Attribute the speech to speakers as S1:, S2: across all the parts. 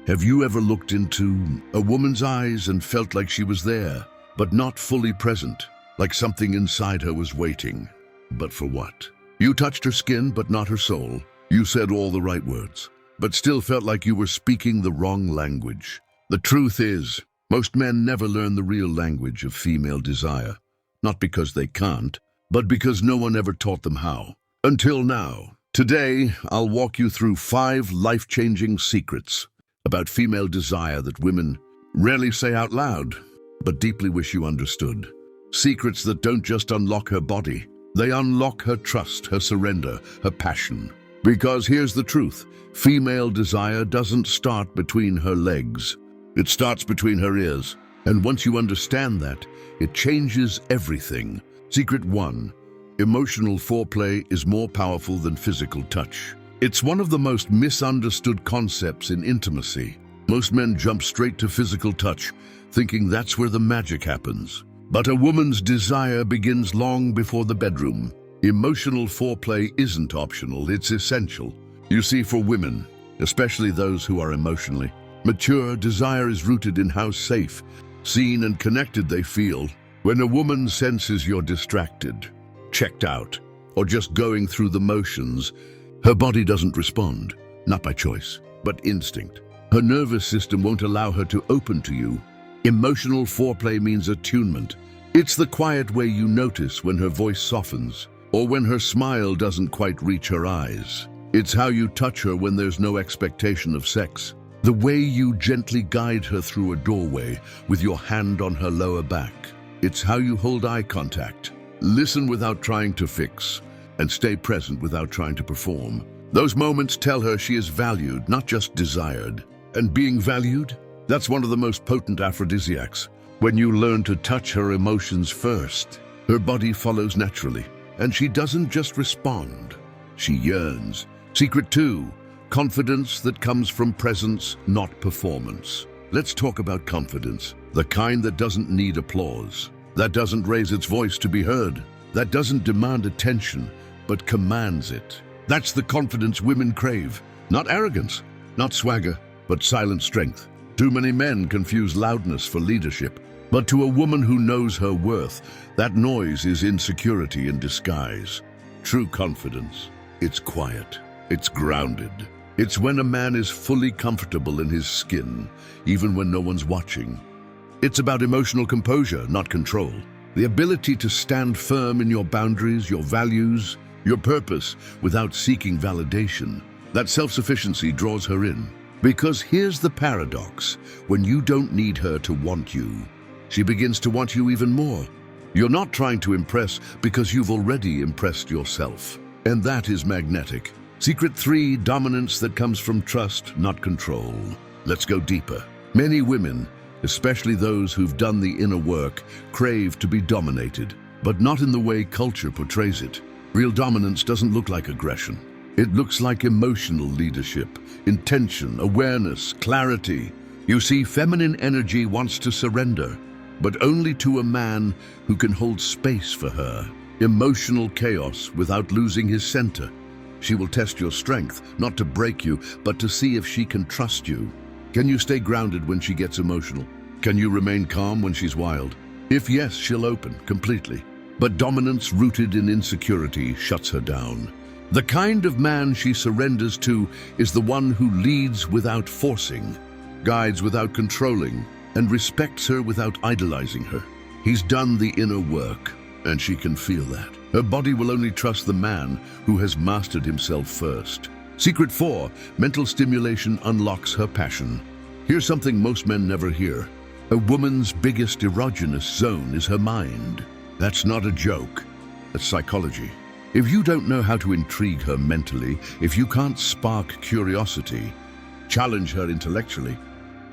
S1: Have you ever looked into a woman's eyes and felt like she was there, but not fully present, like something inside her was waiting? But for what? You touched her skin, but not her soul. You said all the right words, but still felt like you were speaking the wrong language. The truth is, most men never learn the real language of female desire. Not because they can't, but because no one ever taught them how. Until now. Today, I'll walk you through 5 life-changing secrets about female desire that women rarely say out loud, but deeply wish you understood. Secrets that don't just unlock her body, they unlock her trust, her surrender, her passion. Because here's the truth, female desire doesn't start between her legs. It starts between her ears. And once you understand that, it changes everything. Secret 1. Emotional foreplay is more powerful than physical touch. It's one of the most misunderstood concepts in intimacy. Most men jump straight to physical touch, thinking that's where the magic happens. But a woman's desire begins long before the bedroom. Emotional foreplay isn't optional, it's essential. You see, for women, especially those who are emotionally mature, desire is rooted in how safe, seen, and connected they feel. When a woman senses you're distracted, checked out, or just going through the motions, her body doesn't respond, not by choice, but instinct. Her nervous system won't allow her to open to you. Emotional foreplay means attunement. It's the quiet way you notice when her voice softens, or when her smile doesn't quite reach her eyes. It's how you touch her when there's no expectation of sex. The way you gently guide her through a doorway with your hand on her lower back. It's how you hold eye contact. Listen without trying to fix, and stay present without trying to perform. Those moments tell her she is valued, not just desired. And being valued? That's one of the most potent aphrodisiacs. When you learn to touch her emotions first, her body follows naturally, and she doesn't just respond, she yearns. Secret 2, confidence that comes from presence, not performance. Let's talk about confidence, the kind that doesn't need applause, that doesn't raise its voice to be heard, that doesn't demand attention, but commands it. That's the confidence women crave. Not arrogance, not swagger, but silent strength. Too many men confuse loudness for leadership. But to a woman who knows her worth, that noise is insecurity in disguise. True confidence, it's quiet, it's grounded. It's when a man is fully comfortable in his skin, even when no one's watching. It's about emotional composure, not control. The ability to stand firm in your boundaries, your values, your purpose, without seeking validation. That self-sufficiency draws her in. Because here's the paradox. When you don't need her to want you, she begins to want you even more. You're not trying to impress because you've already impressed yourself. And that is magnetic. Secret 3, dominance that comes from trust, not control. Let's go deeper. Many women, especially those who've done the inner work, crave to be dominated, but not in the way culture portrays it. Real dominance doesn't look like aggression. It looks like emotional leadership, intention, awareness, clarity. You see, feminine energy wants to surrender, but only to a man who can hold space for her. Emotional chaos without losing his center. She will test your strength, not to break you, but to see if she can trust you. Can you stay grounded when she gets emotional? Can you remain calm when she's wild? If yes, she'll open completely. But dominance rooted in insecurity shuts her down. The kind of man she surrenders to is the one who leads without forcing, guides without controlling, and respects her without idolizing her. He's done the inner work, and she can feel that. Her body will only trust the man who has mastered himself first. Secret 4, mental stimulation unlocks her passion. Here's something most men never hear. A woman's biggest erogenous zone is her mind. That's not a joke, that's psychology. If you don't know how to intrigue her mentally, if you can't spark curiosity, challenge her intellectually,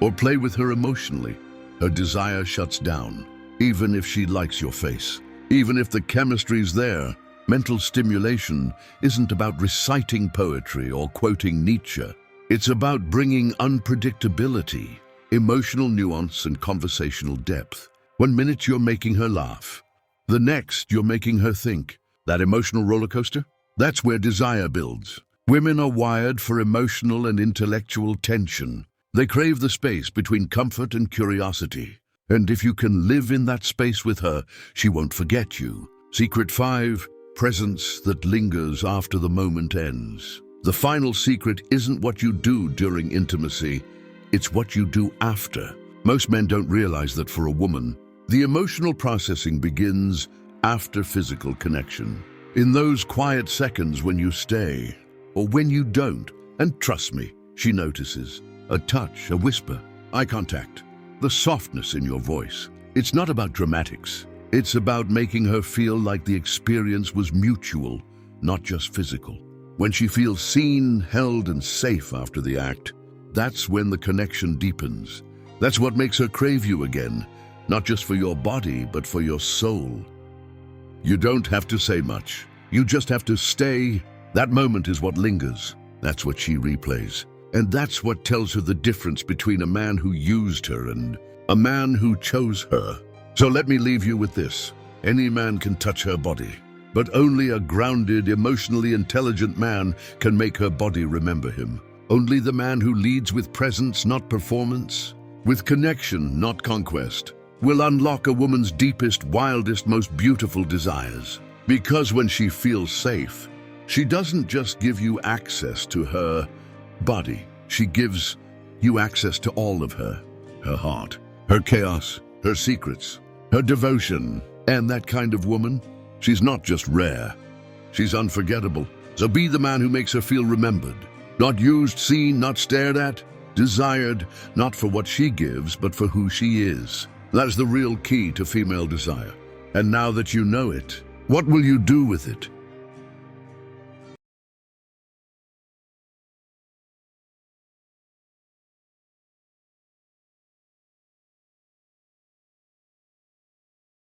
S1: or play with her emotionally, her desire shuts down, even if she likes your face. Even if the chemistry's there, mental stimulation isn't about reciting poetry or quoting Nietzsche. It's about bringing unpredictability, emotional nuance, and conversational depth. One minute you're making her laugh, the next you're making her think. That emotional roller coaster? That's where desire builds. Women are wired for emotional and intellectual tension. They crave the space between comfort and curiosity. And if you can live in that space with her, she won't forget you. Secret 5, presence that lingers after the moment ends. The final secret isn't what you do during intimacy, it's what you do after. Most men don't realize that for a woman, the emotional processing begins after physical connection. In those quiet seconds when you stay, or when you don't, and trust me, she notices. A touch, a whisper, eye contact, the softness in your voice. It's not about dramatics. It's about making her feel like the experience was mutual, not just physical. When she feels seen, held, and safe after the act, that's when the connection deepens. That's what makes her crave you again, not just for your body, but for your soul. You don't have to say much. You just have to stay. That moment is what lingers. That's what she replays. And that's what tells her the difference between a man who used her and a man who chose her. So let me leave you with this. Any man can touch her body, but only a grounded, emotionally intelligent man can make her body remember him. Only the man who leads with presence, not performance, with connection, not conquest, will unlock a woman's deepest, wildest, most beautiful desires. Because when she feels safe, she doesn't just give you access to her body. She gives you access to all of her heart, her chaos, her secrets, her devotion. And that kind of woman, she's not just rare, she's unforgettable. So be the man who makes her feel remembered, not used, seen, not stared at, desired, not for what she gives, but for who she is. That's the real key to female desire. And now that you know it, what will you do with it?